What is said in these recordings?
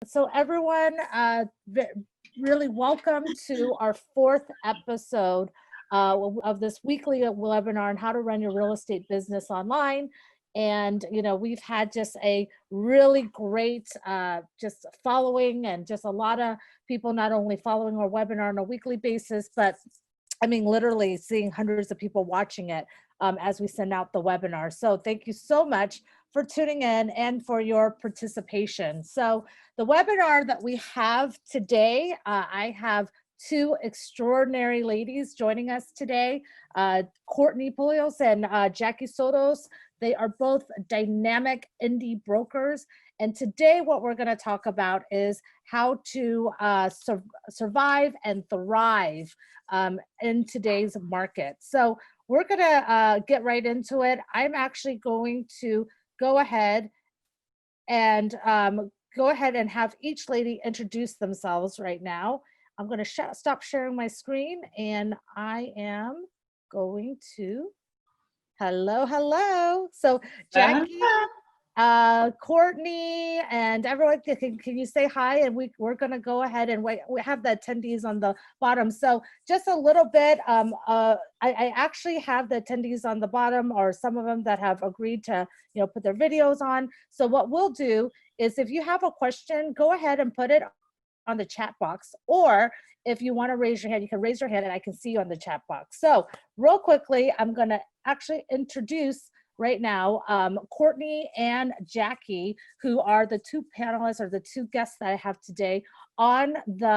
So everyone, really welcome to our fourth episode of this weekly webinar on how to run your real estate business online. And, we've had just a really great just following and just a lot of people not only following our webinar on a weekly basis, but I mean, literally seeing hundreds of people watching it as we send out the webinar. So thank you so much for tuning in and for your participation. So the webinar that we have today, I have two extraordinary ladies joining us today, Courtney Poulos and Jackie Sotos. They are both dynamic indie brokers. And today what we're going to talk about is how to survive and thrive in today's market. So we're going to get right into it. I'm actually going to go ahead and have each lady introduce themselves right now. I'm going to stop sharing my screen, and I am going to, hello. So Jackie, Courtney, and everyone, can you say hi? And we're going to go ahead and wait. We have the attendees on the bottom. So just a little bit, I actually have the attendees on the bottom, or some of them that have agreed to, put their videos on. So what we'll do is, if you have a question, go ahead and put it on the chat box, or if you want to raise your hand, you can raise your hand and I can see you on the chat box. So real quickly, I'm going to actually introduce right now Courtney and Jackie, who are the two panelists or the two guests that I have today on the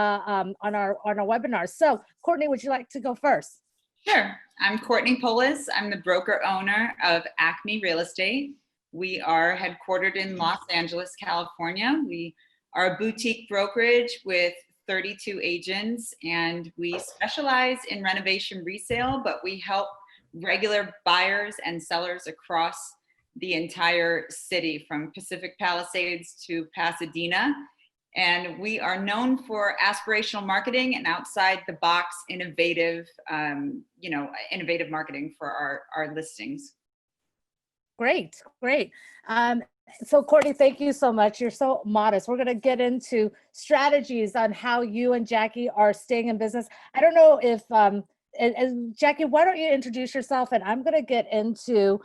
on our webinar. So Courtney, would you like to go first? Sure. I'm Courtney Poulos. I'm the broker owner of ACME Real Estate. We are headquartered in Los Angeles, California. We are a boutique brokerage with 32 agents, and we specialize in renovation resale, but we help regular buyers and sellers across the entire city, from Pacific Palisades to Pasadena. And we are known for aspirational marketing and outside the box innovative, innovative marketing for our listings. Great. So Courtney, thank you so much. You're so modest. We're going to get into strategies on how you and Jackie are staying in business. I don't know if, and Jackie, why don't you introduce yourself, and I'm going to get into,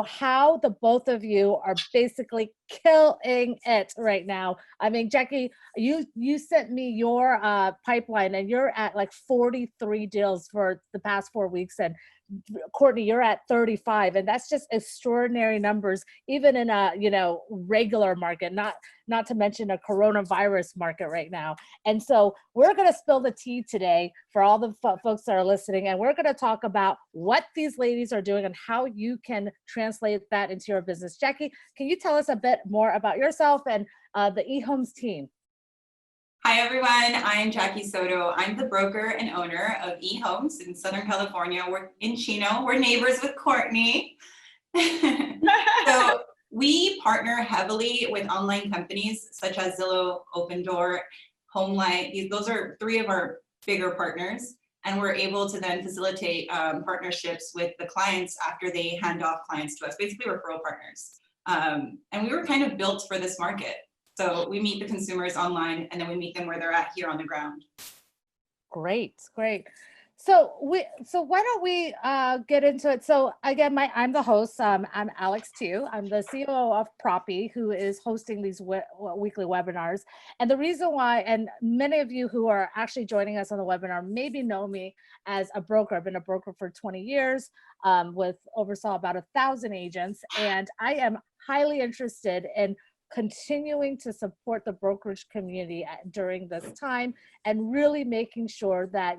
how the both of you are basically killing it right now. I mean, Jackie, you sent me your pipeline, and you're at like 43 deals for the past 4 weeks, and Courtney, you're at 35, and that's just extraordinary numbers, even in a regular market, not to mention a coronavirus market right now. And so we're going to spill the tea today for all the folks that are listening, and we're going to talk about what these ladies are doing and how you can translate that into your business. Jackie, can you tell us a bit more about yourself and the eHomes team? Hi everyone, I'm Jackie Soto. I'm the broker and owner of eHomes in Southern California. We're in Chino. We're neighbors with Courtney. So we partner heavily with online companies such as Zillow, Opendoor, HomeLight. Those are three of our bigger partners. And we're able to then facilitate partnerships with the clients after they hand off clients to us, basically referral partners. And we were kind of built for this market. So we meet the consumers online, and then we meet them where they're at here on the ground. Great. So why don't we get into it? So again, I'm the host. I'm Alex Tieu. I'm the CEO of Propy, who is hosting these weekly webinars. And the reason why, and many of you who are actually joining us on the webinar maybe know me as a broker. I've been a broker for 20 years, oversaw about 1,000 agents, and I am highly interested in continuing to support the brokerage community during this time, and really making sure that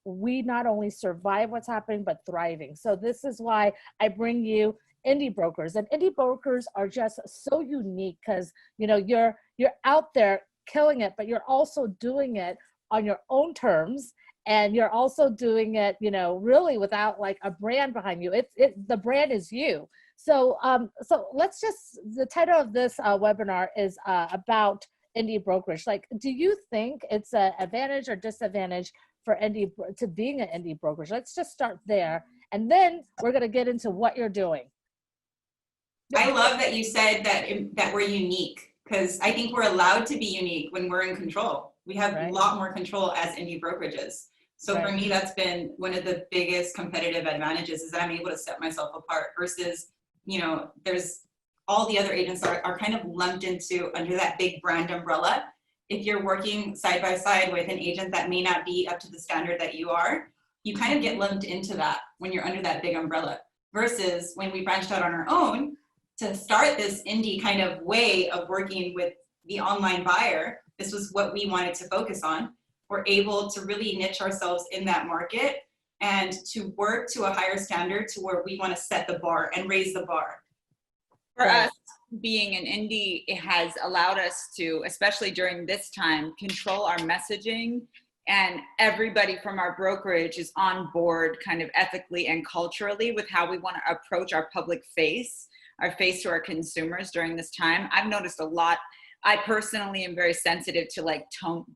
we not only survive what's happening but thriving. So this is why I bring you indie brokers, and indie brokers are just so unique because you're out there killing it, but you're also doing it on your own terms, and you're also doing it really without like a brand behind you. The brand is you. So let's the title of this webinar is about indie brokerage. Like, do you think it's an advantage or disadvantage for being an indie brokerage? Let's just start there, and then we're going to get into what you're doing. I love that you said that we're unique. because I think we're allowed to be unique when we're in control. We have Right. a lot more control as indie brokerages. So for Right. me, that's been one of the biggest competitive advantages, is that I'm able to set myself apart versus, there's all the other agents are kind of lumped into under that big brand umbrella. If you're working side by side with an agent that may not be up to the standard that you are, you kind of get lumped into that when you're under that big umbrella. Versus when we branched out on our own to start this indie kind of way of working with the online buyer, this was what we wanted to focus on. We're able to really niche ourselves in that market and to work to a higher standard to where we want to set the bar and raise the bar. For Right. us, being an indie, it has allowed us to, especially during this time, control our messaging, and everybody from our brokerage is on board kind of ethically and culturally with how we want to approach our public face, our face to our consumers during this time. I've noticed a lot. I personally am very sensitive to like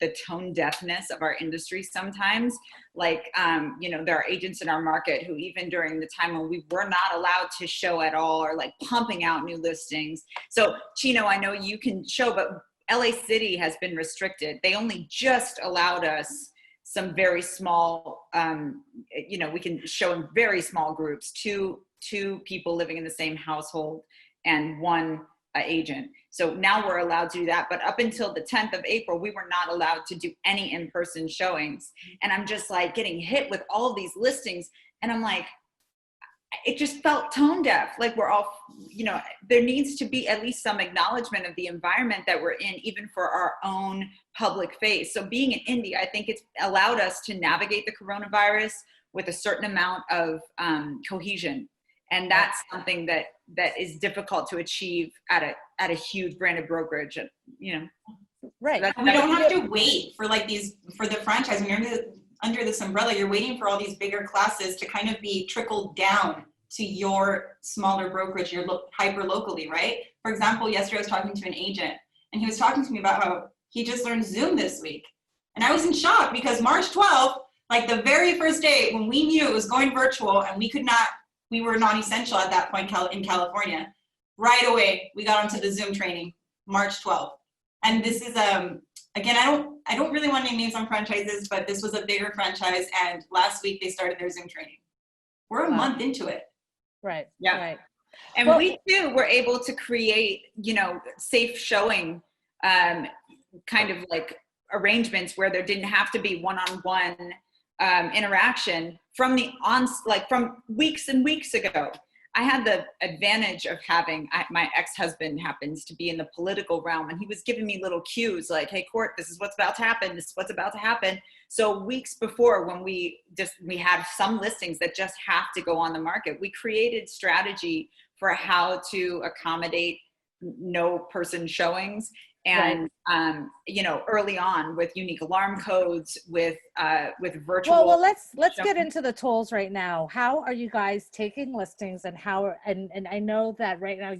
the tone deafness of our industry sometimes. Like, there are agents in our market who even during the time when we were not allowed to show at all are like pumping out new listings. So Chino, I know you can show, but LA City has been restricted. They only just allowed us some very small, we can show in very small groups, two people living in the same household and one agent. So now we're allowed to do that. But up until the 10th of April, we were not allowed to do any in-person showings. And I'm just like getting hit with all of these listings. And I'm like, it just felt tone deaf. Like we're all, there needs to be at least some acknowledgement of the environment that we're in, even for our own public face. So being an indie, I think it's allowed us to navigate the coronavirus with a certain amount of cohesion. And that's something that is difficult to achieve at a huge branded brokerage, Right. So And we don't have to wait for for the franchise. When you're under this umbrella, you're waiting for all these bigger classes to kind of be trickled down to your smaller brokerage, your hyper locally, right? For example, yesterday I was talking to an agent and he was talking to me about how he just learned Zoom this week. And I was in shock because March 12th, like the very first day when we knew it was going virtual and we were non-essential at that point in California. Right away, we got onto the Zoom training, March 12th. And this is, again, I don't really want to name names on franchises, but this was a bigger franchise. And last week they started their Zoom training. We're a month into it. Right. Yeah. Right. And Well, we too were able to create, safe showing kind of like arrangements where there didn't have to be one-on-one interaction from from weeks and weeks ago. I had the advantage of having, my ex-husband happens to be in the political realm, and he was giving me little cues like, hey, Court, this is what's about to happen. This is what's about to happen. So weeks before, when we had some listings that just have to go on the market, we created strategy for how to accommodate no person showings. And, early on with unique alarm codes, with virtual. Well, let's get into the tools right now. How are you guys taking listings, and and I know that right now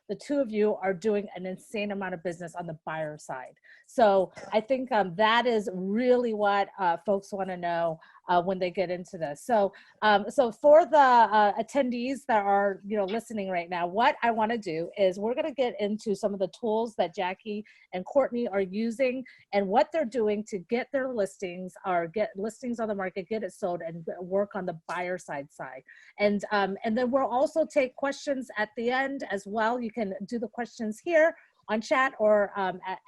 the two of you are doing an insane amount of business on the buyer side. So I think that is really what folks want to know when they get into this. So for the attendees that are listening right now, what I want to do is we're going to get into some of the tools that Jackie and Courtney are using and what they're doing to get their listings or get listings on the market, get it sold, and work on the buyer side. And then we'll also take questions at the end as well. You can do the questions here on chat or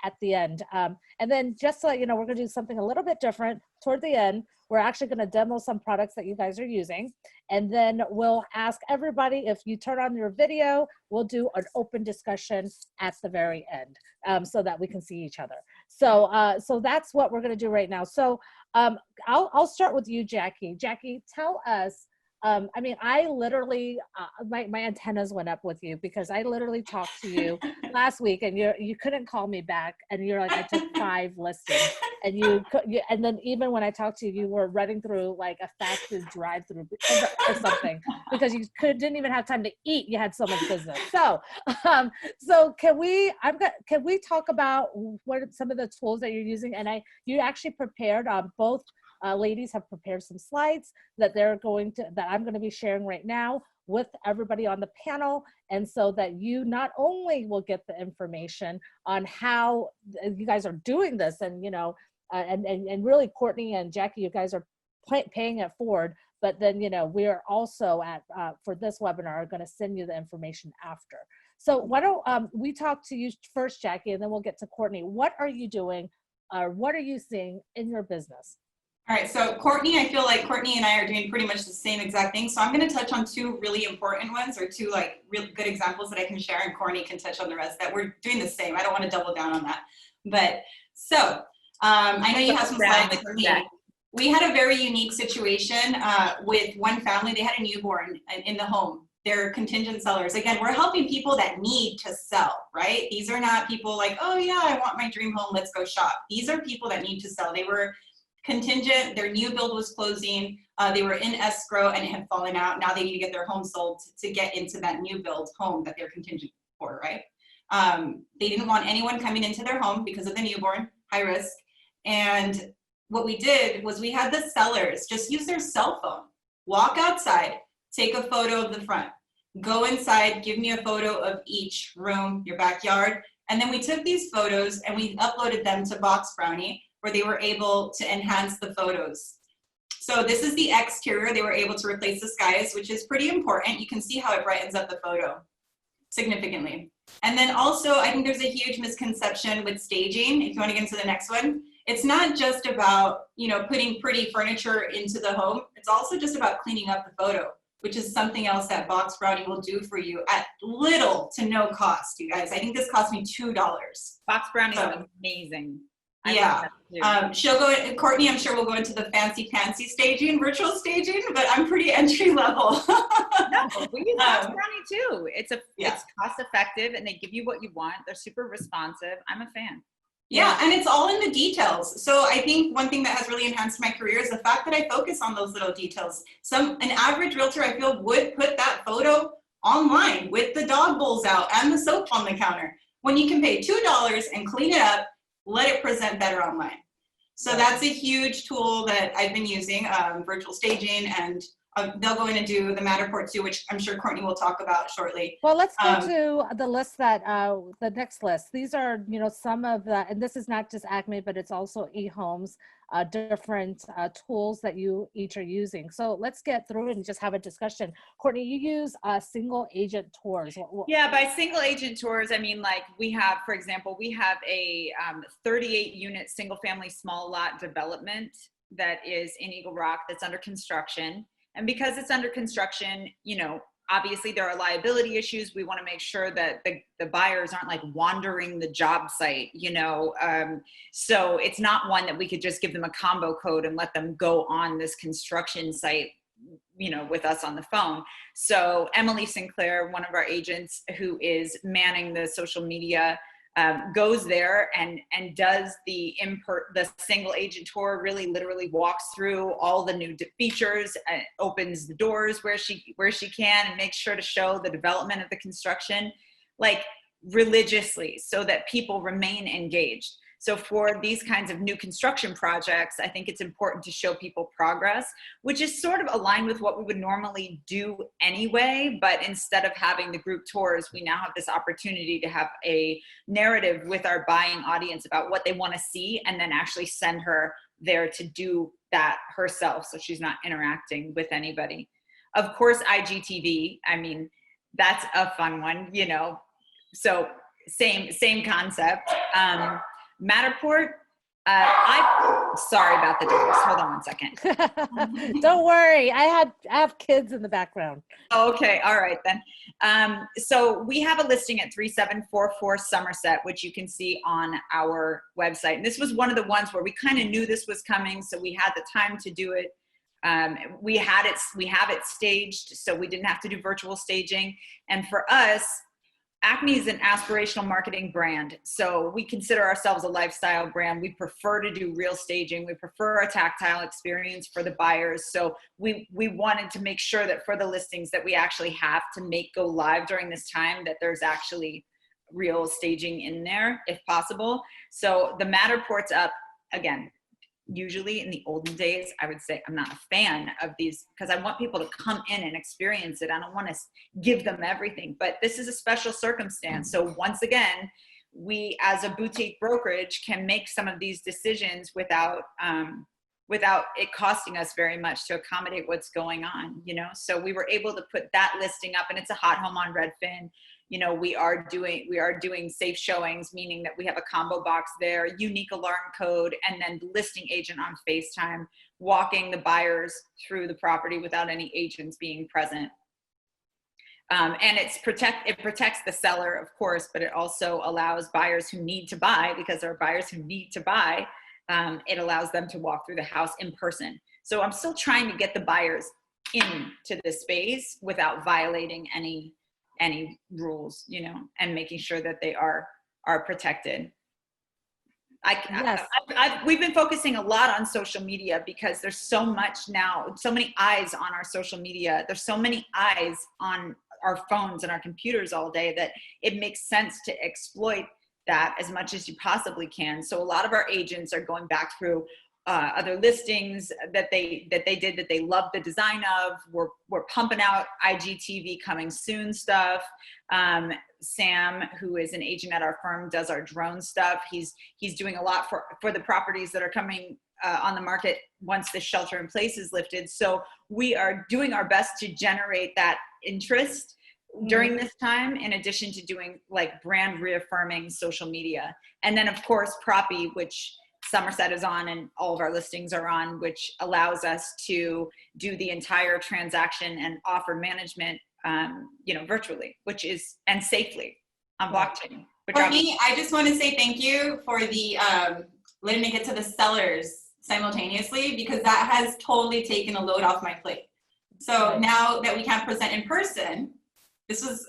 at the end. And then just so you know, we're going to do something a little bit different toward the end. We're actually going to demo some products that you guys are using. And then we'll ask everybody, if you turn on your video, we'll do an open discussion at the very end so that we can see each other. So that's what we're going to do right now. So I'll start with you, Jackie. Jackie, tell us, I literally, my antennas went up with you because I literally talked to you last week and you couldn't call me back, and you're like, I took 5 listings, and then even when I talked to you, you were running through like a fast food drive-through or something because you didn't even have time to eat. You had so much business. So can we talk about what are some of the tools that you're using? And you actually prepared both ladies have prepared some slides that I'm going to be sharing right now with everybody on the panel. And so that you not only will get the information on how you guys are doing this, and, and really Courtney and Jackie, you guys are paying it forward, but then, we are also for this webinar, are going to send you the information after. So why don't we talk to you first, Jackie, and then we'll get to Courtney. What are you doing? What are you seeing in your business? All right, so Courtney, I feel like Courtney and I are doing pretty much the same exact thing. So I'm going to touch on two really important ones, or two like really good examples that I can share, and Courtney can touch on the rest, that we're doing the same. I don't want to double down on that. But so I know you have some slides for me. We had a very unique situation with one family. They had a newborn in the home. They're contingent sellers. Again, we're helping people that need to sell, right? These are not people like, oh yeah, I want my dream home, let's go shop. These are people that need to sell. They were contingent, their new build was closing, they were in escrow and it had fallen out. Now they need to get their home sold to get into that new build home that they're contingent for, right? They didn't want anyone coming into their home because of the newborn, high risk. And what we did was we had the sellers just use their cell phone, walk outside, take a photo of the front, go inside, give me a photo of each room, your backyard. And then we took these photos and we uploaded them to Box Brownie, where they were able to enhance the photos. So this is the exterior. They were able to replace the skies, which is pretty important. You can see how it brightens up the photo significantly. And then also, I think there's a huge misconception with staging. If you want to get into the next one, it's not just about, putting pretty furniture into the home. It's also just about cleaning up the photo, which is something else that Box Brownie will do for you at little to no cost, you guys. I think this cost me $2. Box Brownie is amazing. Yeah, she'll go, Courtney, I'm sure we'll go into the fancy staging, virtual staging, but I'm pretty entry level. No, we use Box Brownie too. It's cost effective and they give you what you want. They're super responsive. I'm a fan. Yeah, and it's all in the details. So I think one thing that has really enhanced my career is the fact that I focus on those little details. An average realtor, I feel, would put that photo online with the dog bowls out and the soap on the counter. When you can pay $2 and clean it up, let it present better online. So that's a huge tool that I've been using, virtual staging, and they'll go in and do the Matterport too, which I'm sure Courtney will talk about shortly. Well, let's go to the list the next list. These are, some of the, and this is not just ACME, but it's also eHomes, different tools that you each are using. So let's get through it and just have a discussion. Courtney, you use single agent tours. Yeah, by single agent tours, I mean, like we have, for example, we have a 38 unit single family small lot development that is in Eagle Rock that's under construction. And because it's under construction, obviously there are liability issues. We want to make sure that the buyers aren't like wandering the job site, so it's not one that we could just give them a combo code and let them go on this construction site, with us on the phone. So Emily Sinclair, one of our agents who is manning the social media, goes there and does the single agent tour, really literally walks through all the new features, opens the doors where she can, and makes sure to show the development of the construction like religiously so that people remain engaged. So for these kinds of new construction projects, I think it's important to show people progress, which is sort of aligned with what we would normally do anyway. But instead of having the group tours, we now have this opportunity to have a narrative with our buying audience about what they want to see, and then actually send her there to do that herself, so she's not interacting with anybody. Of course, IGTV, I mean, that's a fun one, so same concept. Matterport, sorry about the doors. Hold on one second. Don't worry. I have kids in the background. Okay. All right then. So we have a listing at 3744 Somerset, which you can see on our website. And this was one of the ones where we kind of knew this was coming, so we had the time to do it. We have it staged, so we didn't have to do virtual staging. And for us, ACME is an aspirational marketing brand, so we consider ourselves a lifestyle brand. We prefer to do real staging. We prefer a tactile experience for the buyers. So we wanted to make sure that for the listings that we actually have to make go live during this time, that there's actually real staging in there if possible. So the Matterport's up, again, usually in the olden days, I would say I'm not a fan of these because I want people to come in and experience it. I don't want to give them everything, but this is a special circumstance. So once again, we as a boutique brokerage can make some of these decisions without it costing us very much to accommodate what's going on, you know? So we were able to put that listing up, and it's a hot home on Redfin. You know, we are doing safe showings, meaning that we have a combo box there, unique alarm code, and then the listing agent on FaceTime walking the buyers through the property without any agents being present. And it protects the seller, of course, but it also allows buyers who need to buy, because there are buyers who need to buy, it allows them to walk through the house in person. So I'm still trying to get the buyers into the space without violating any rules, you know, and making sure that they are protected. Yes. We've been focusing a lot on social media because there's so much now, so many eyes on our social media. There's so many eyes on our phones and our computers all day that it makes sense to exploit that as much as you possibly can. So a lot of our agents are going back through other listings that they did that they love the design of. We're pumping out IGTV coming soon stuff. Sam, who is an agent at our firm, does our drone stuff. He's doing a lot for the properties that are coming on the market once the shelter in place is lifted. So we are doing our best to generate that interest during this time, in addition to doing like brand reaffirming social media. And then of course, Propy, which Somerset is on and all of our listings are on, which allows us to do the entire transaction and offer management, you know, virtually, and safely on blockchain. For me, I just want to say thank you for the letting me get to the sellers simultaneously, because that has totally taken a load off my plate. So now that we can present in person, this was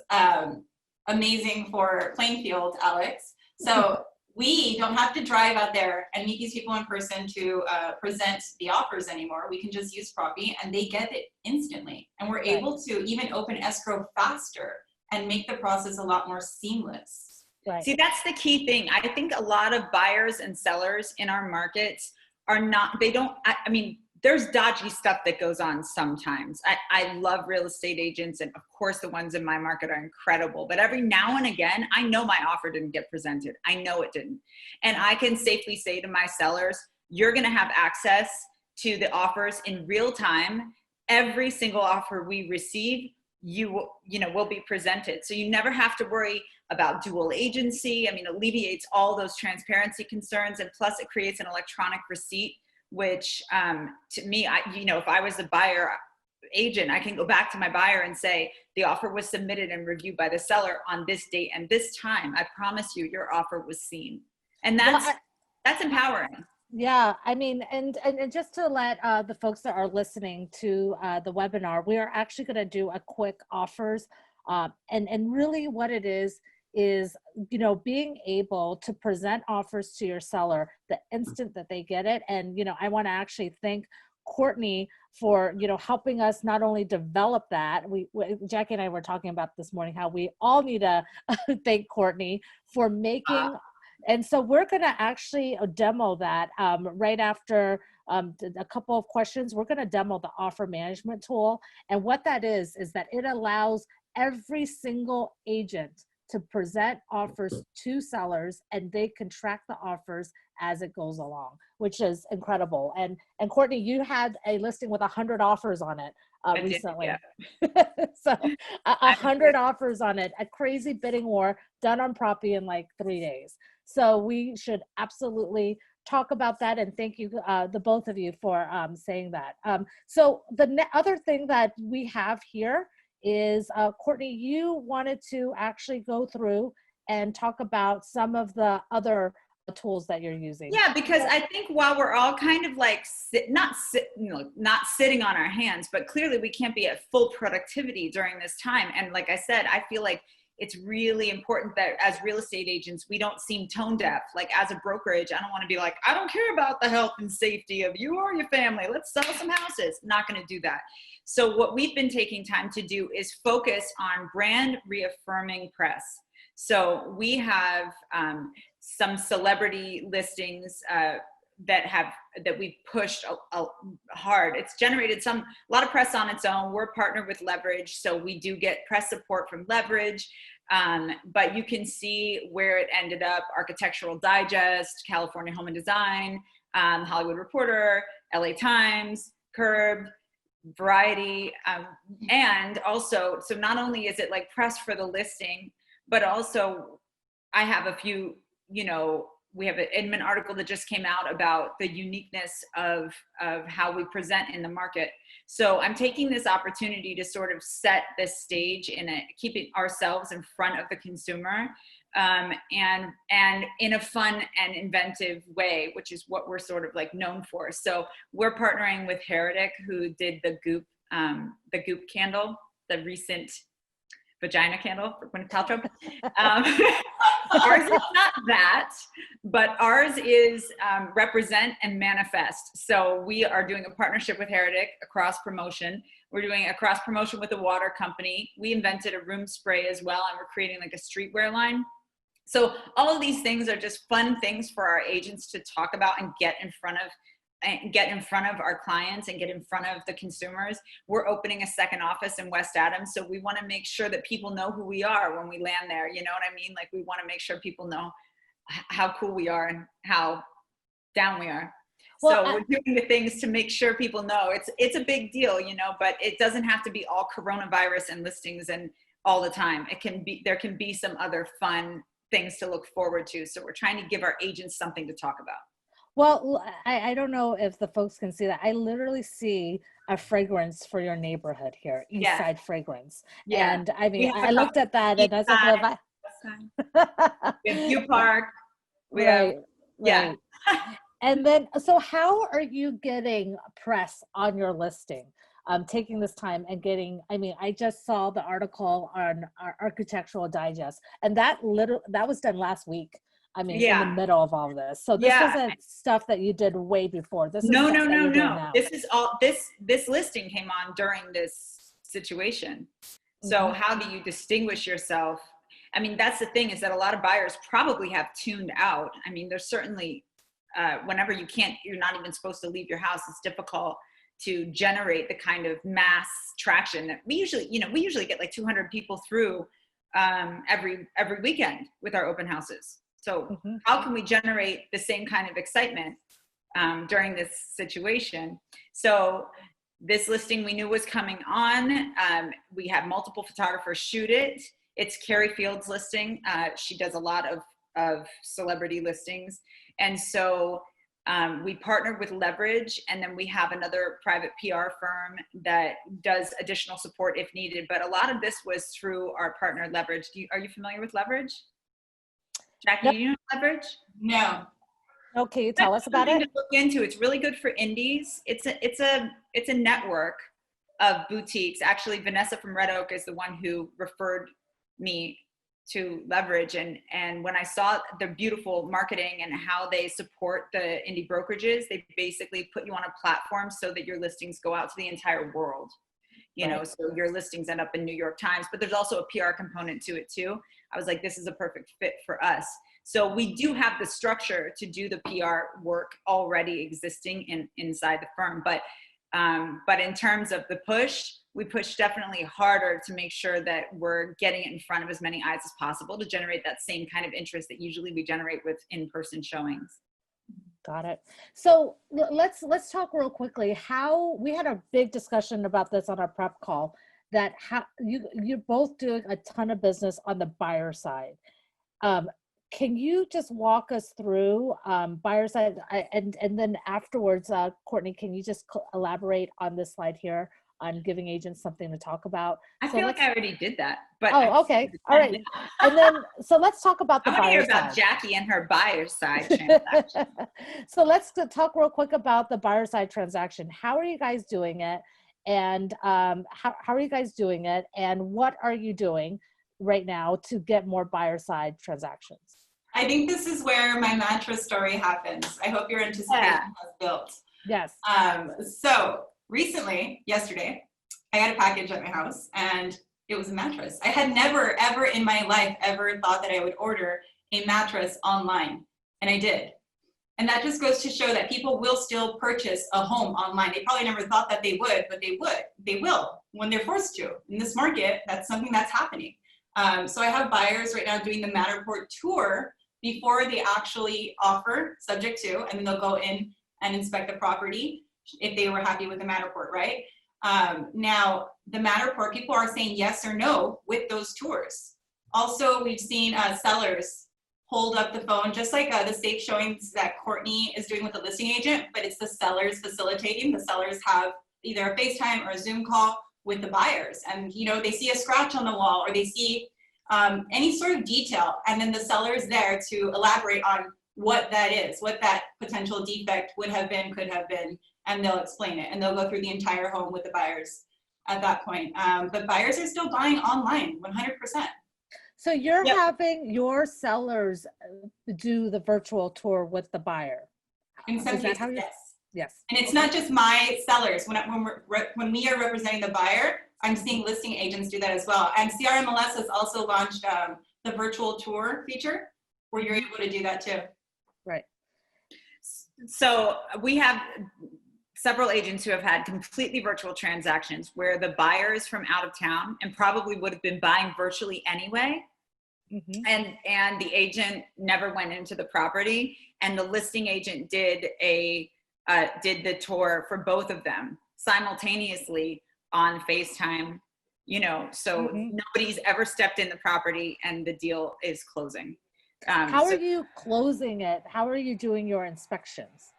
amazing for playing field, Alex. So we don't have to drive out there and meet these people in person to present the offers anymore. We can just use Propy and they get it instantly. And we're able to even open escrow faster and make the process a lot more seamless. Right. See, that's the key thing. I think a lot of buyers and sellers in our markets are not, I mean, there's dodgy stuff that goes on sometimes. I love real estate agents, and of course the ones in my market are incredible, but every now and again, I know my offer didn't get presented. I know it didn't. And I can safely say to my sellers, you're gonna have access to the offers in real time. Every single offer we receive, will be presented. So you never have to worry about dual agency. I mean, it alleviates all those transparency concerns, and plus it creates an electronic receipt, which to me, if I was a buyer agent, I can go back to my buyer and say, the offer was submitted and reviewed by the seller on this date and this time. I promise you, your offer was seen. And that's empowering. Yeah, I mean, and just to let the folks that are listening to the webinar, we are actually going to do a quick offers, and really what it is, being able to present offers to your seller the instant that they get it. And, I want to actually thank Courtney for, helping us not only develop that. Jackie and I were talking about this morning, how we all need to thank Courtney for making, and so we're going to actually demo that right after a couple of questions. We're going to demo the offer management tool. And what that is that it allows every single agent to present offers to sellers, and they can track the offers as it goes along, which is incredible. And Courtney, you had a listing with 100 offers on it recently. So 100 offers on it, a crazy bidding war done on Propy in like 3 days. So we should absolutely talk about that, and thank you, the both of you, for saying that. So the other thing that we have here is, Courtney, you wanted to actually go through and talk about some of the other tools that you're using. Yeah, because I think while we're all kind of like not sitting on our hands, but clearly we can't be at full productivity during this time. And like I said, I feel like it's really important that as real estate agents, we don't seem tone deaf. Like as a brokerage, I don't want to be like, I don't care about the health and safety of you or your family. Let's sell some houses. Not going to do that. So what we've been taking time to do is focus on brand reaffirming press. So we have some celebrity listings that we've pushed hard. It's generated a lot of press on its own. We're partnered with Leverage, so we do get press support from Leverage. But you can see where it ended up: Architectural Digest, California Home and Design, Hollywood Reporter, LA Times, Curb, Variety, and also, so not only is it like press for the listing, but also I have a few, we have an Inman article that just came out about the uniqueness of how we present in the market. So I'm taking this opportunity to sort of set the stage keeping ourselves in front of the consumer, and in a fun and inventive way, which is what we're sort of like known for. So we're partnering with Heretic, who did the Goop candle, the recent vagina candle for Gwyneth Paltrow. Ours is not that, but ours is represent and manifest. So we are doing a partnership with Heretic, a cross promotion. We're doing a cross promotion with a water company. We invented a room spray as well, and we're creating like a streetwear line. So all of these things are just fun things for our agents to talk about and get in front of our clients and get in front of the consumers. We're opening a second office in West Adams, so we want to make sure that people know who we are when we land there. You know what I mean? Like, we want to make sure people know how cool we are and how down we are. Well, so we're doing the things to make sure people know it's a big deal, but it doesn't have to be all coronavirus and listings and all the time. There can be some other fun things to look forward to. So we're trying to give our agents something to talk about. Well, I don't know if the folks can see that. I literally see a fragrance for your neighborhood here, East Side Fragrance. Yeah. And I mean, I looked at that and I was like, well, we have View Park. Right. And then, so how are you getting press on your listing? Taking this time and I just saw the article on our Architectural Digest, and that was done last week. In the middle of all this. So this wasn't stuff that you did way before. This is no. This is all, this listing came on during this situation. So how do you distinguish yourself? That's the thing, is that a lot of buyers probably have tuned out. There's certainly, whenever you're not even supposed to leave your house, it's difficult to generate the kind of mass traction that we usually get like 200 people through every weekend with our open houses. So how can we generate the same kind of excitement during this situation? So this listing we knew was coming on. We had multiple photographers shoot it. It's Carrie Field's listing. She does a lot of celebrity listings. And so we partnered with Leverage, and then we have another private PR firm that does additional support if needed. But a lot of this was through our partner Leverage. Are you familiar with Leverage? Jackie, do you know Leverage? No. Okay, tell us about it. To look into. It's really good for indies. It's a network of boutiques. Actually, Vanessa from Red Oak is the one who referred me to Leverage, and when I saw the beautiful marketing and how they support the indie brokerages, they basically put you on a platform so that your listings go out to the entire world. So your listings end up in New York Times, but there's also a PR component to it too. I was like, this is a perfect fit for us. So we do have the structure to do the PR work already existing inside the firm. But in terms of the push, we push definitely harder to make sure that we're getting it in front of as many eyes as possible to generate that same kind of interest that usually we generate with in-person showings. Got it. So let's talk real quickly. How we had a big discussion about this on our prep call, that how you're both doing a ton of business on the buyer side. Can you just walk us through buyer side, and then afterwards, Courtney, can you just elaborate on this slide here on giving agents something to talk about? I feel like I already did that. But okay. All right. And then, so let's talk about the buyer side. I want to hear about Jackie and her buyer side transaction. So let's talk real quick about the buyer side transaction. How are you guys doing it? And how are you guys doing it? And what are you doing right now to get more buyer side transactions? I think this is where my mattress story happens. I hope your anticipation has built. Yes. So recently, yesterday, I got a package at my house and it was a mattress. I had never, ever in my life ever thought that I would order a mattress online, and I did. And that just goes to show that people will still purchase a home online. They probably never thought that they would, but they will when they're forced to. In this market, that's something that's happening. So I have buyers right now doing the Matterport tour before they actually offer, subject to, and then they'll go in and inspect the property if they were happy with the Matterport, right? Now, the Matterport, people are saying yes or no with those tours. Also, we've seen sellers hold up the phone, just like the safe showings that Courtney is doing with the listing agent, but it's the sellers facilitating. The sellers have either a FaceTime or a Zoom call with the buyers. And, you know, they see a scratch on the wall or they see any sort of detail. And then the seller is there to elaborate on what that is, what that potential defect would have been, could have been, and they'll explain it. And they'll go through the entire home with the buyers at that point. But buyers are still buying online, 100%. So you're having your sellers do the virtual tour with the buyer. In some cases, yes. Yes. And it's not just my sellers. When we are representing the buyer, I'm seeing listing agents do that as well. And CRMLS has also launched the virtual tour feature where you're able to do that too. Right. So we have several agents who have had completely virtual transactions where the buyer is from out of town and probably would have been buying virtually anyway. Mm-hmm. And the agent never went into the property, and the listing agent did the tour for both of them simultaneously on FaceTime, you know, so nobody's ever stepped in the property and the deal is closing. How are you closing it? How are you doing your inspections?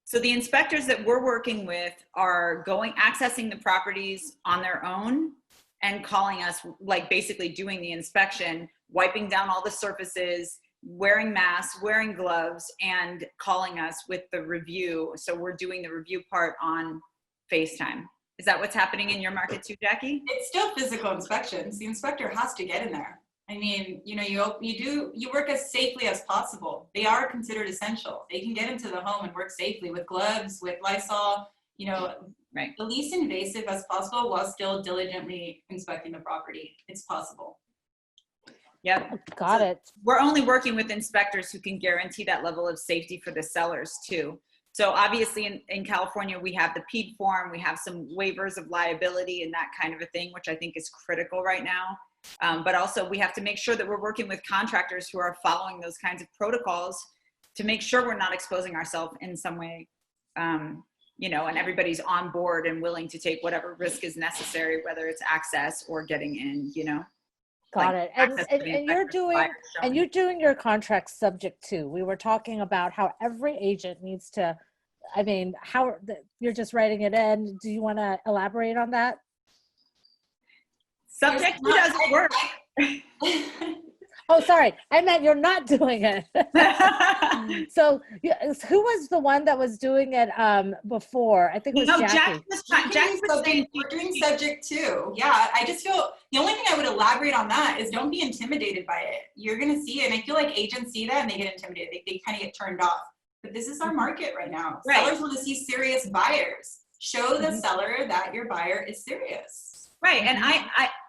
So the inspectors that we're working with are accessing the properties on their own and calling us, like basically doing the inspection, wiping down all the surfaces, wearing masks, wearing gloves, and calling us with the review. So we're doing the review part on FaceTime. Is that what's happening in your market too, Jackie? It's still physical inspections. The inspector has to get in there. I mean, you know, you work as safely as possible. They are considered essential. They can get into the home and work safely with gloves, with Lysol, you know, right. The least invasive as possible while still diligently inspecting the property. It's possible. Yep. Got it. We're only working with inspectors who can guarantee that level of safety for the sellers too. So obviously in California, we have the PED form, we have some waivers of liability and that kind of a thing, which I think is critical right now. But also we have to make sure that we're working with contractors who are following those kinds of protocols to make sure we're not exposing ourselves in some way, you know, and everybody's on board and willing to take whatever risk is necessary, whether it's access or getting in, you know. Got it. And you're doing your contract subject to. We were talking about how every agent needs to, I mean, you're just writing it in. Do you want to elaborate on that? Subject to doesn't work. Oh, sorry. I meant you're not doing it. So who was the one that was doing it before? I think it was Jackie. We're doing subject to. Yeah, I just feel the only thing I would elaborate on that is don't be intimidated by it. You're going to see it. And I feel like agents see that and they get intimidated. They kind of get turned off. But this is our market right now. Right. Sellers want to see serious buyers. Show the seller that your buyer is serious. Right. And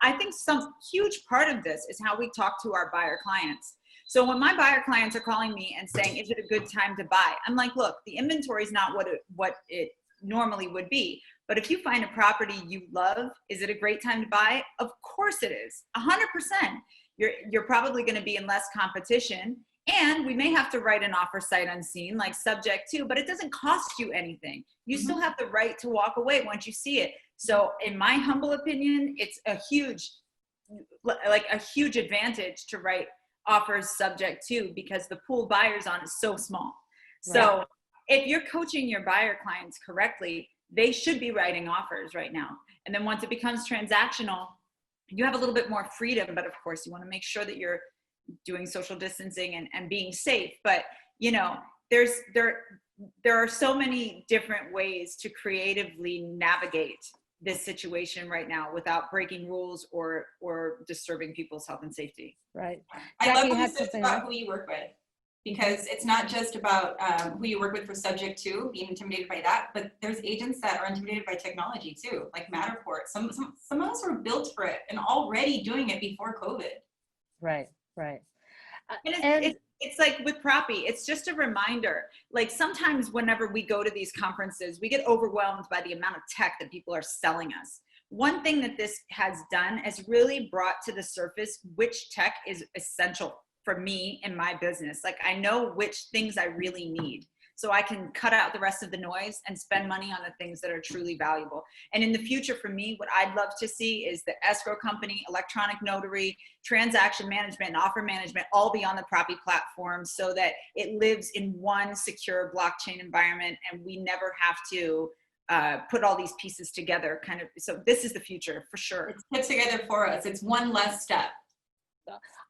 I think some huge part of this is how we talk to our buyer clients. So when my buyer clients are calling me and saying, is it a good time to buy? I'm like, look, the inventory is not what it normally would be. But if you find a property you love, is it a great time to buy? Of course it is. 100%. You're probably going to be in less competition. And we may have to write an offer sight unseen, like subject to, but it doesn't cost you anything. You still have the right to walk away once you see it. So in my humble opinion, it's a huge advantage to write offers subject to because the pool buyers on is so small. Right. So if you're coaching your buyer clients correctly, they should be writing offers right now. And then once it becomes transactional, you have a little bit more freedom, but of course you want to make sure that you're doing social distancing and being safe. But you know, there are so many different ways to creatively navigate this situation right now without breaking rules or disturbing people's health and safety. Right. I love what you said about who you work with, because it's not just about who you work with for subject to being intimidated by that, but there's agents that are intimidated by technology too, like Matterport. Some of us were built for it and already doing it before COVID. Right. Right. It's it's like with Propy, it's just a reminder. Like sometimes whenever we go to these conferences, we get overwhelmed by the amount of tech that people are selling us. One thing that this has done is really brought to the surface which tech is essential for me in my business. Like I know which things I really need, so I can cut out the rest of the noise and spend money on the things that are truly valuable. And in the future for me, what I'd love to see is the escrow company, electronic notary, transaction management, and offer management all be on the Propy platform so that it lives in one secure blockchain environment and we never have to put all these pieces together kind of. So this is the future for sure. It's put together for us. It's one less step.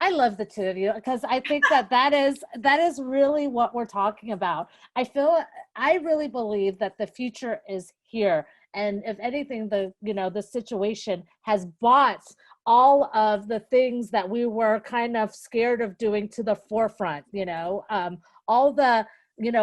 I love the two of you because I think that is really what we're talking about. I really believe that the future is here. And if anything, the situation has brought all of the things that we were kind of scared of doing to the forefront, all the,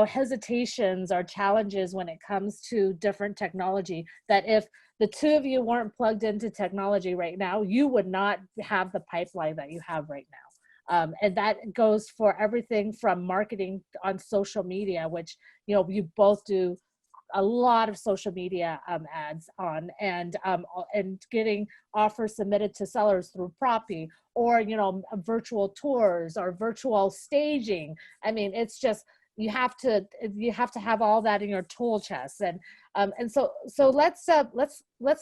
hesitations or challenges when it comes to different technology, that if the two of you weren't plugged into technology right now, you would not have the pipeline that you have right now. And that goes for everything from marketing on social media, which, you both do a lot of social media ads on, and getting offers submitted to sellers through Propy, or, virtual tours or virtual staging. I mean, it's just, you have to have all that in your tool chest. And so let's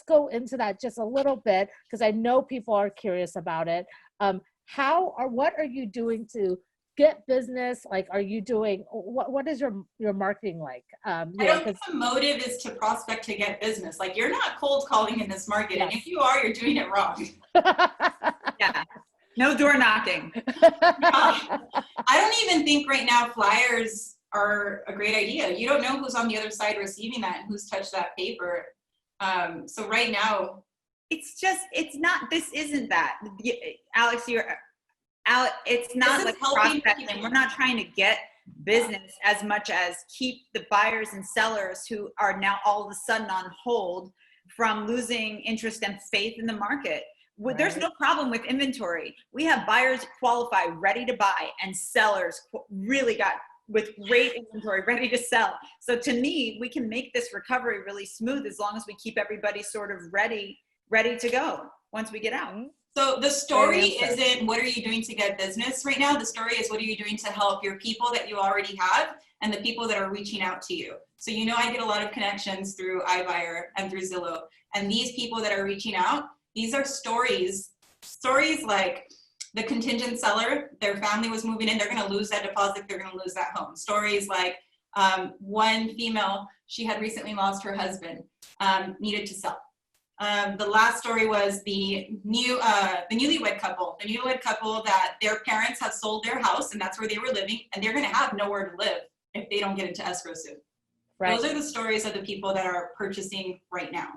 go into that just a little bit, because I know people are curious about it. What are you doing to get business? Like, are you doing, what is your marketing like? I don't think the motive is to prospect to get business. Like, you're not cold calling in this market. Yes. And if you are, you're doing it wrong. Yeah. No door knocking. I don't even think right now flyers are a great idea. You don't know who's on the other side receiving that and who's touched that paper. So right now, this isn't that. Alex, it's not like prospecting. We're not trying to get business as much as keep the buyers and sellers who are now all of a sudden on hold from losing interest and faith in the market. Right. There's no problem with inventory. We have buyers qualify, ready to buy, and sellers really got with great inventory, ready to sell. So to me, we can make this recovery really smooth as long as we keep everybody sort of ready to go once we get out. So the story isn't what are you doing to get business right now? The story is what are you doing to help your people that you already have and the people that are reaching out to you. So I get a lot of connections through iBuyer and through Zillow. And these people that are reaching out, these are stories like the contingent seller, their family was moving in, they're going to lose that deposit, they're going to lose that home. Stories like one female, she had recently lost her husband, needed to sell. The last story was the newlywed couple that their parents have sold their house and that's where they were living, and they're going to have nowhere to live if they don't get into escrow soon. Right. Those are the stories of the people that are purchasing right now.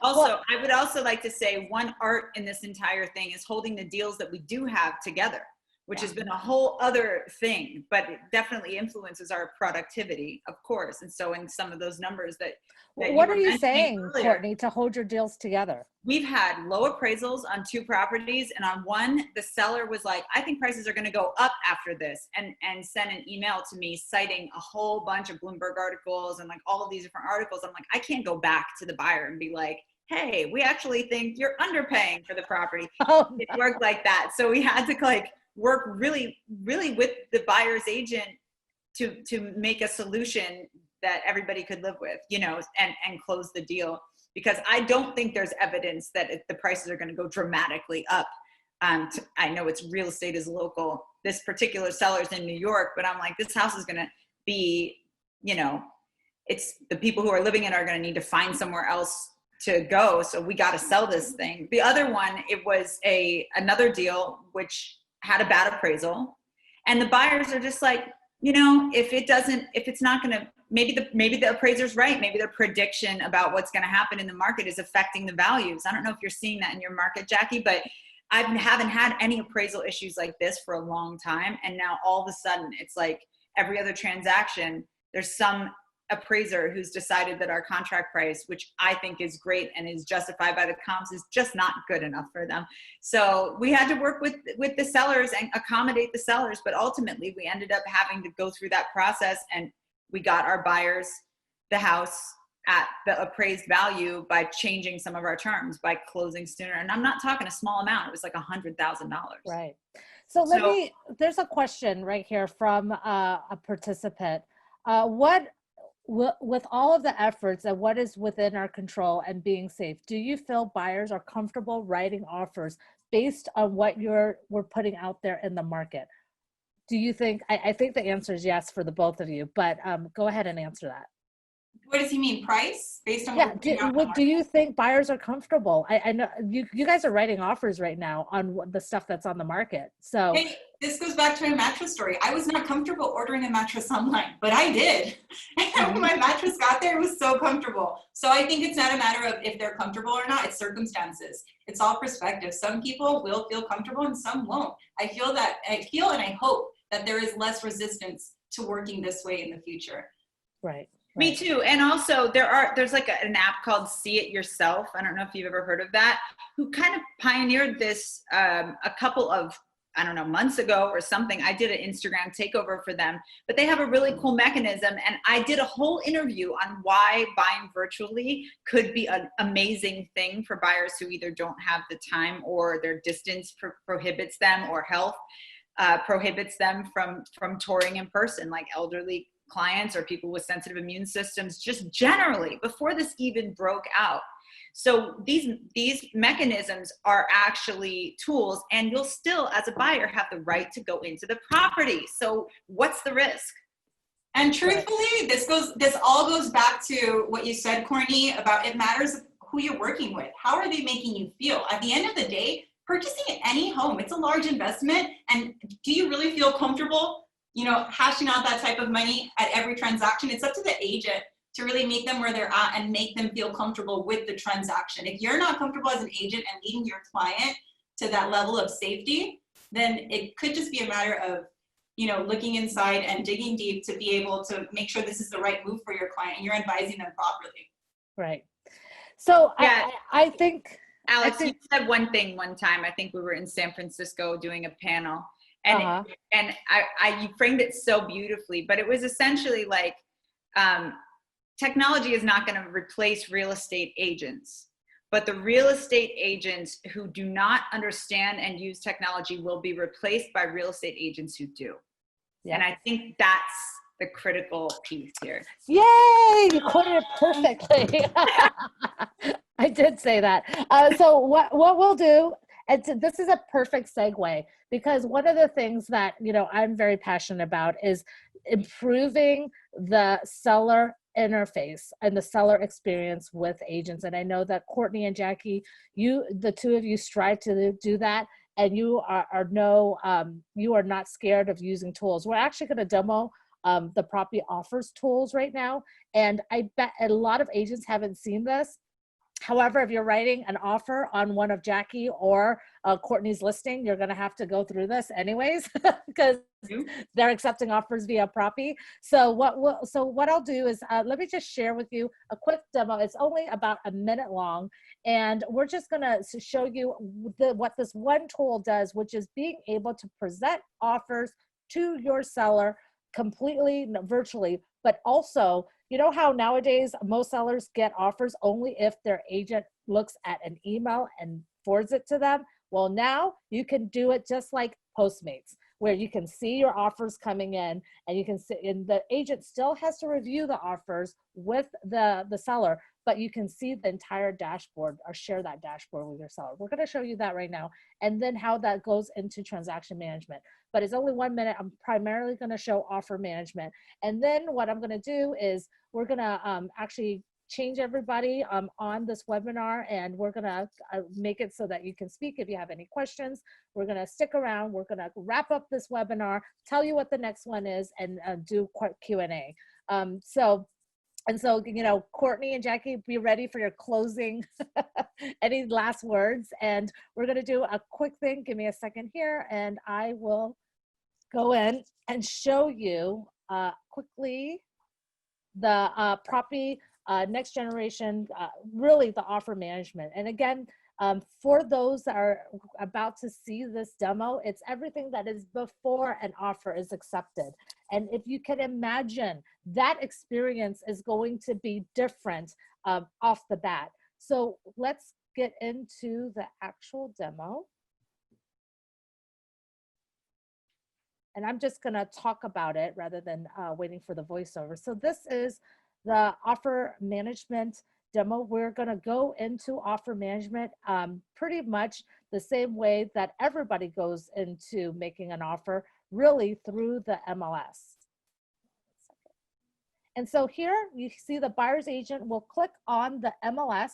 Also, I would also like to say one art in this entire thing is holding the deals that we do have together, which has been a whole other thing, but it definitely influences our productivity, of course. And so in some of those numbers that what are you saying, earlier, Courtney, to hold your deals together? We've had low appraisals on 2 properties, and on one, the seller was like, I think prices are gonna go up after this, and sent an email to me citing a whole bunch of Bloomberg articles and like all of these different articles. I'm like, I can't go back to the buyer and be like, hey, we actually think you're underpaying for the property. Oh, it worked like that. So we had to like work really, really with the buyer's agent to make a solution that everybody could live with, and close the deal. Because I don't think there's evidence that the prices are going to go dramatically up. I know it's real estate is local. This particular seller's in New York, but I'm like, this house is going to be, it's the people who are living in it are going to need to find somewhere else to go. So we got to sell this thing. The other one, it was another deal which had a bad appraisal, and the buyers are just like, if it's not going to, maybe the appraiser's right. Maybe their prediction about what's going to happen in the market is affecting the values. I don't know if you're seeing that in your market, Jackie, but I haven't had any appraisal issues like this for a long time. And now all of a sudden it's like every other transaction, there's some appraiser who's decided that our contract price, which I think is great and is justified by the comps, is just not good enough for them. So we had to work with the sellers and accommodate the sellers, but ultimately we ended up having to go through that process, and we got our buyers the house at the appraised value by changing some of our terms, by closing sooner. And I'm not talking a small amount. It was like $100,000. Right. So there's a question right here from a participant. With all of the efforts and what is within our control and being safe, do you feel buyers are comfortable writing offers based on what we're putting out there in the market? Do you think, I think the answer is yes for the both of you, but go ahead and answer that. What does he mean? Price based on Yeah. Do you think buyers are comfortable? I know you guys are writing offers right now on the stuff that's on the market. So hey, this goes back to my mattress story. I was not comfortable ordering a mattress online, but I did. And when my mattress got there, it was so comfortable. So I think it's not a matter of if they're comfortable or not, it's circumstances. It's all perspective. Some people will feel comfortable and some won't. I feel and I hope that there is less resistance to working this way in the future. Right. Me too. And also there's like an app called See It Yourself. I don't know if you've ever heard of that, who kind of pioneered this a couple of, I don't know, months ago or something. I did an Instagram takeover for them, but they have a really cool mechanism. And I did a whole interview on why buying virtually could be an amazing thing for buyers who either don't have the time or their distance prohibits them, or health prohibits them from touring in person, like elderly clients or people with sensitive immune systems, just generally before this even broke out. So these mechanisms are actually tools, and you'll still, as a buyer, have the right to go into the property. So what's the risk? And truthfully, this all goes back to what you said, Courtney, about it matters who you're working with. How are they making you feel? At the end of the day, purchasing any home, it's a large investment. And do you really feel comfortable hashing out that type of money at every transaction? It's up to the agent to really meet them where they're at and make them feel comfortable with the transaction. If you're not comfortable as an agent and leading your client to that level of safety, then it could just be a matter of, looking inside and digging deep to be able to make sure this is the right move for your client and you're advising them properly. Right. So yeah. I think, Alex, you said one thing one time. I think we were in San Francisco doing a panel. And you framed it so beautifully, but it was essentially like, technology is not going to replace real estate agents, but the real estate agents who do not understand and use technology will be replaced by real estate agents who do. Yeah. And I think that's the critical piece here. Yay! You quoted it perfectly. I did say that. So what we'll do, and this is a perfect segue, because one of the things that, I'm very passionate about is improving the seller interface and the seller experience with agents. And I know that Courtney and Jackie, the two of you strive to do that. And you you are not scared of using tools. We're actually going to demo the Propy offers tools right now. And I bet a lot of agents haven't seen this. However, if you're writing an offer on one of Jackie or Courtney's listing, you're going to have to go through this anyways, because they're accepting offers via Propy. So what I'll do is let me just share with you a quick demo. It's only about a minute long, and we're just going to show you what this one tool does, which is being able to present offers to your seller completely virtually, but also, how nowadays most sellers get offers only if their agent looks at an email and forwards it to them. Well, now you can do it just like Postmates, where you can see your offers coming in, and you can see, and the agent still has to review the offers with the seller, but you can see the entire dashboard or share that dashboard with your seller. We're going to show you that right now, and then how that goes into transaction management. But it's only 1 minute. I'm primarily going to show offer management. And then what I'm going to do is we're going to actually change everybody on this webinar, and we're going to make it so that you can speak if you have any questions. We're going to stick around. We're going to wrap up this webinar, tell you what the next one is, and do Q&A. So, Courtney and Jackie, be ready for your closing, any last words. And we're going to do a quick thing. Give me a second here, and I will go in and show you quickly the Propy next generation, really the offer management. And again, for those that are about to see this demo, it's everything that is before an offer is accepted. And if you can imagine, that experience is going to be different off the bat. So let's get into the actual demo. And I'm just going to talk about it rather than waiting for the voiceover. So this is the offer management demo. We're going to go into offer management pretty much the same way that everybody goes into making an offer, really through the MLS. And so here you see the buyer's agent will click on the MLS,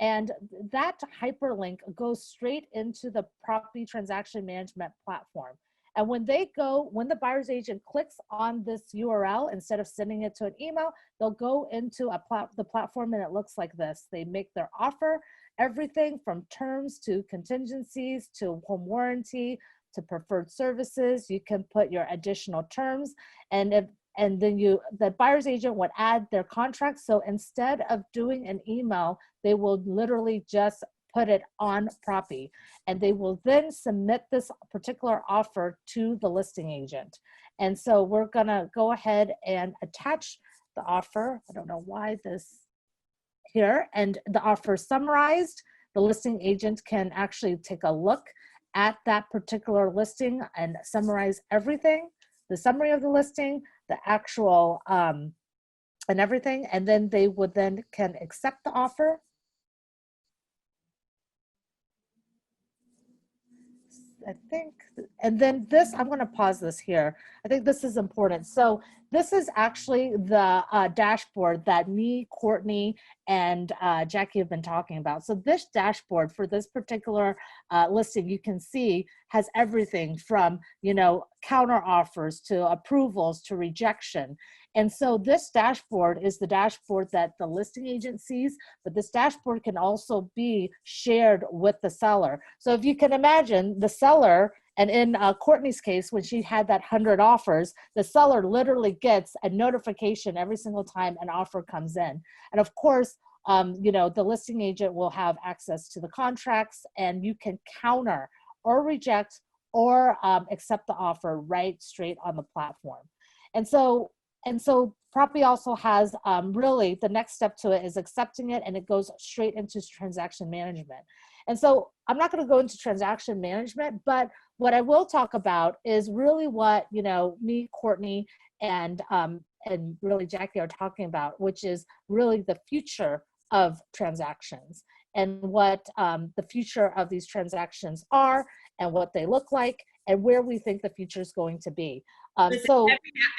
and that hyperlink goes straight into the Propy transaction management platform. And when the buyer's agent clicks on this URL, instead of sending it to an email, they'll go into the platform, and it looks like this. They make their offer, everything from terms to contingencies to home warranty to preferred services. You can put your additional terms, and then the buyer's agent would add their contract. So instead of doing an email, they will literally just put it on Propy, and they will then submit this particular offer to the listing agent. And so we're gonna go ahead and attach the offer. I don't know why this here, and the offer summarized. The listing agent can actually take a look at that particular listing and summarize everything, the summary of the listing, the actual and everything, and then they would then can accept the offer. I think, and then this, I'm going to pause this here. I think this is important. So this is actually the dashboard that me, Courtney, and Jackie have been talking about. So this dashboard for this particular listing, you can see, has everything from, counter offers to approvals to rejection. And so this dashboard is the dashboard that the listing agent sees, but this dashboard can also be shared with the seller. So if you can imagine, the seller, and in Courtney's case, when she had that 100 offers, the seller literally gets a notification every single time an offer comes in. And of course, the listing agent will have access to the contracts, and you can counter or reject or accept the offer right straight on the platform. And so Propy also has really the next step to it is accepting it, and it goes straight into transaction management. And so I'm not going to go into transaction management, but what I will talk about is really what, me, Courtney, and really Jackie are talking about, which is really the future of transactions and what the future of these transactions are and what they look like and where we think the future is going to be. So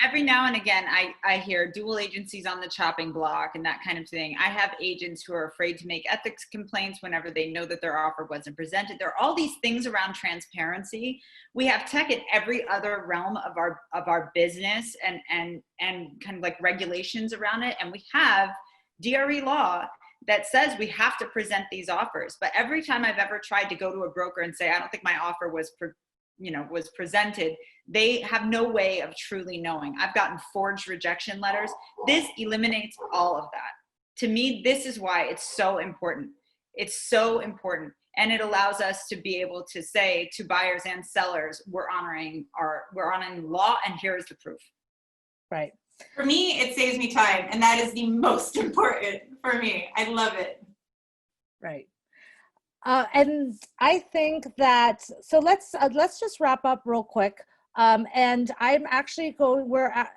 every now and again, I hear dual agencies on the chopping block and that kind of thing. I have agents who are afraid to make ethics complaints whenever they know that their offer wasn't presented. There are all these things around transparency. We have tech in every other realm of our business and kind of like regulations around it. And we have DRE law that says we have to present these offers. But every time I've ever tried to go to a broker and say, I don't think my offer was presented, they have no way of truly knowing. I've gotten forged rejection letters. This eliminates all of that. To me, this is why it's so important. It's so important. And it allows us to be able to say to buyers and sellers, we're honoring law, and here is the proof. Right. For me, it saves me time, and that is the most important for me. I love it. Right. And I think that, so let's just wrap up real quick. And I'm actually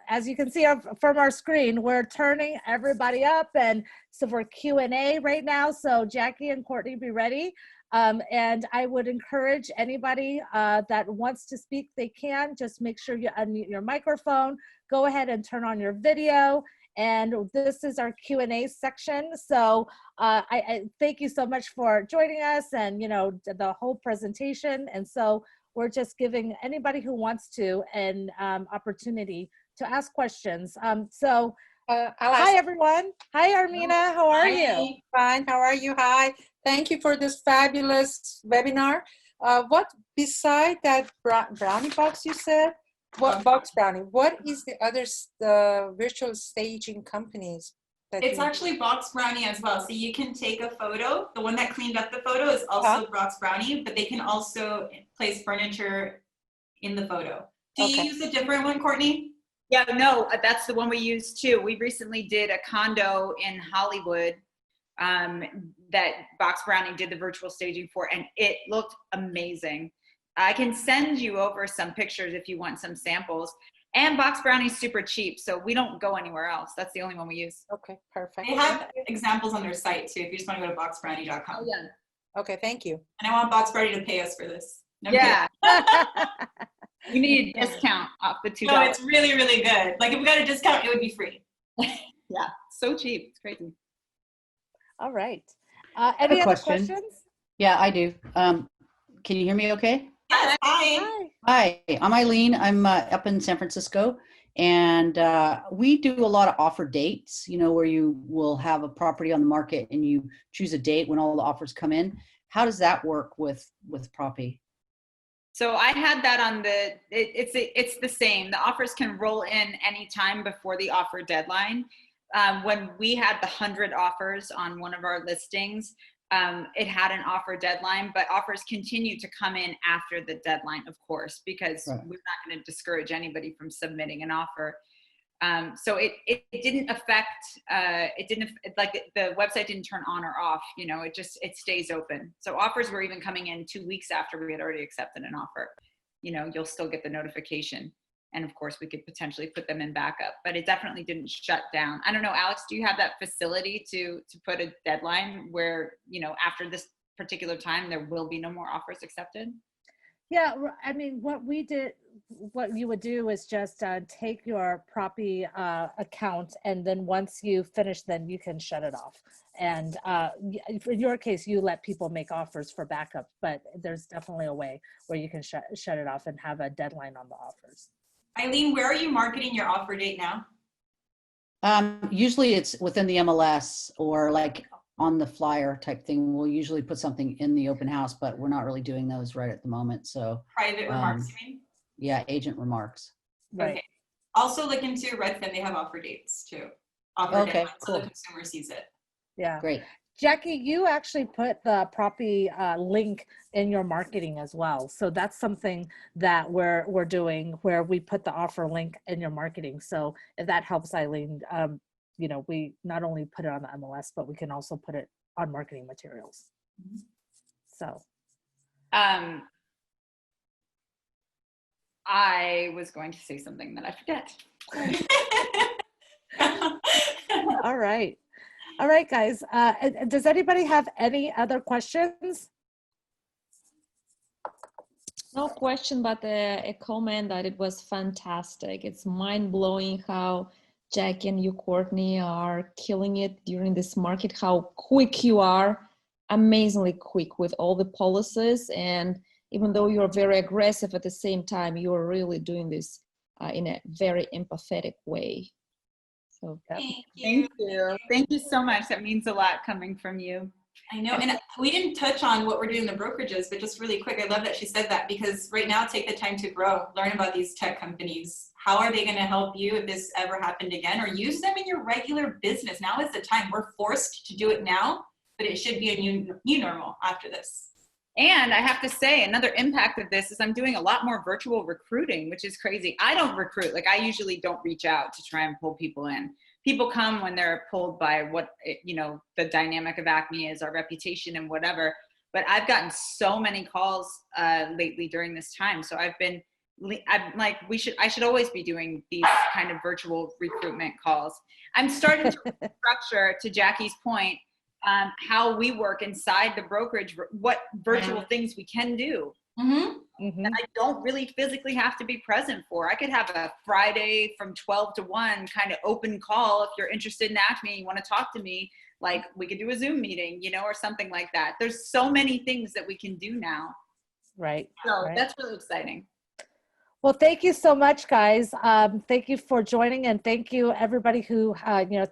as you can see from our screen, we're turning everybody up, and so for Q&A right now. So Jackie and Courtney, be ready. And I would encourage anybody that wants to speak, they can. Just make sure you unmute your microphone, go ahead and turn on your video. And this is our Q&A section. So I thank you so much for joining us and, the whole presentation. And so we're just giving anybody who wants to an opportunity to ask questions. Hi, everyone. Hi, Armina. How are you? Fine. How are you? Hi. Thank you for this fabulous webinar. What beside that brownie box you said, What Box Brownie? What is the virtual staging companies that It's you? actually Box Brownie as well. So you can take a photo. The one that cleaned up the photo is also Box Brownie, but they can also place furniture in the photo. Do you use a different one, Courtney? Yeah, no, that's the one we use too. We recently did a condo in Hollywood that Box Brownie did the virtual staging for, and it looked amazing. I can send you over some pictures if you want some samples. And Box Brownie's super cheap, so we don't go anywhere else. That's the only one we use. Okay, perfect. They have examples on their site too, if you just want to go to boxbrownie.com. Oh, yeah. Okay, thank you. And I want Box Brownie to pay us for this. No, Yeah. You need a discount off the $2. no, it's really, really good. Like if we got a discount, it would be free. Yeah, so cheap. It's crazy. All right. Any other question. questions? Yeah, I do. Can you hear me okay? Yes, hi. Hi, I'm Eileen. I'm up in San Francisco, and we do a lot of offer dates, where you will have a property on the market and you choose a date when all the offers come in. How does that work with Propy? So I had that on it's the same. The offers can roll in anytime before the offer deadline. When we had the 100 offers on one of our listings, it had an offer deadline, but offers continue to come in after the deadline, of course, because we're not going to discourage anybody from submitting an offer. So it didn't affect, the website didn't turn on or off, it stays open. So offers were even coming in 2 weeks after we had already accepted an offer. You'll still get the notification. And of course we could potentially put them in backup, but it definitely didn't shut down. I don't know, Alex, do you have that facility to put a deadline where, after this particular time, there will be no more offers accepted? Yeah, I mean, what you would do is just take your Propy account, and then once you finish, then you can shut it off. And in your case, you let people make offers for backup, but there's definitely a way where you can shut it off and have a deadline on the offers. Eileen, where are you marketing your offer date now? Usually it's within the MLS or like on the flyer type thing. We'll usually put something in the open house, but we're not really doing those right at the moment. So private remarks, you mean? Yeah, agent remarks. Right. Okay. Also look into Redfin. They have offer dates too. Offer deadlines, so the consumer sees it. Yeah. Great. Jackie, you actually put the Propy link in your marketing as well. So that's something that we're doing, where we put the offer link in your marketing. So if that helps, Eileen, we not only put it on the MLS, but we can also put it on marketing materials. So. I was going to say something that I forget. All right. All right, guys. Does anybody have any other questions? No question, but a comment that it was fantastic. It's mind-blowing how Jackie and you, Courtney, are killing it during this market, how quick you are, amazingly quick with all the policies. And even though you're very aggressive at the same time, you're really doing this in a very empathetic way. So Thank you. Thank you so much. That means a lot coming from you. I know, and we didn't touch on what we're doing in the brokerages, but just really quick, I love that she said that, because right now, take the time to grow, learn about these tech companies. How are they going to help you if this ever happened again, or use them in your regular business? Now is the time. We're forced to do it now, but it should be a new normal after this. And I have to say, another impact of this is I'm doing a lot more virtual recruiting, which is crazy. I don't recruit. Like, I usually don't reach out to try and pull people in. People come when they're pulled by what, the dynamic of ACME is, our reputation and whatever. But I've gotten so many calls lately during this time. So I'm like, I should always be doing these kind of virtual recruitment calls. I'm starting to structure, to Jackie's point, how we work inside the brokerage, what virtual things we can do. That I don't really physically have to be present for. I could have a Friday from 12 to 1 kind of open call. If you're interested in ACME, you want to talk to me, like we could do a Zoom meeting, or something like that. There's so many things that we can do now. Right. So that's really exciting. Well, thank you so much, guys. Thank you for joining, and thank you everybody who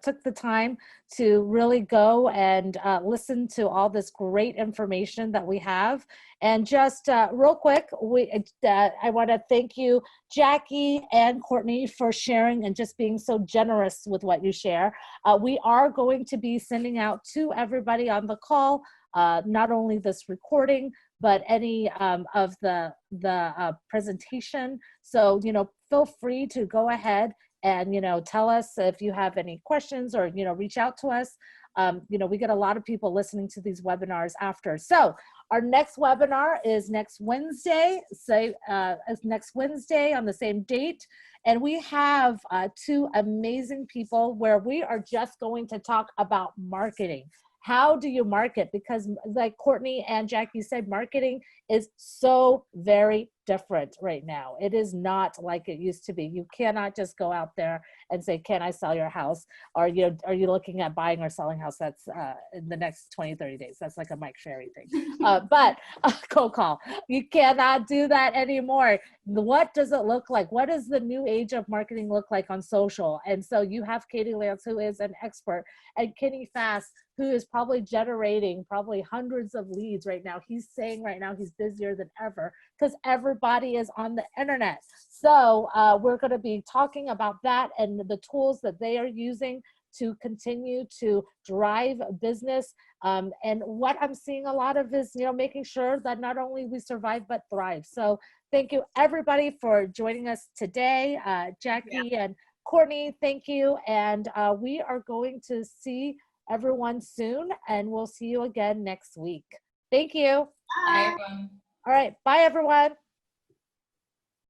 took the time to really go and listen to all this great information that we have. And just real quick, I want to thank you, Jackie and Courtney, for sharing and just being so generous with what you share. We are going to be sending out to everybody on the call not only this recording, but any of the presentation. So, feel free to go ahead and, tell us if you have any questions or, reach out to us. We get a lot of people listening to these webinars after. So our next webinar is next Wednesday, next Wednesday on the same date. And we have two amazing people where we are just going to talk about marketing. How do you market? Because like Courtney and Jackie said, marketing is so very different right now. It is not like it used to be. You cannot just go out there and say, can I sell your house? Or are you looking at buying or selling house? That's in the next 20, 30 days. That's like a Mike Sherry thing. But cold call. You cannot do that anymore. What does it look like? What does the new age of marketing look like on social? And so you have Katie Lance, who is an expert, and Kenny Fast, who is probably generating hundreds of leads right now. He's saying right now he's busier than ever because everybody is on the internet. So we're going to be talking about that and the tools that they are using to continue to drive business. And what I'm seeing a lot of is, making sure that not only we survive, but thrive. So thank you everybody for joining us today. Jackie and Courtney, thank you. And we are going to see everyone soon, and we'll see you again next week. Thank you. Bye, everyone. All right. Bye, everyone.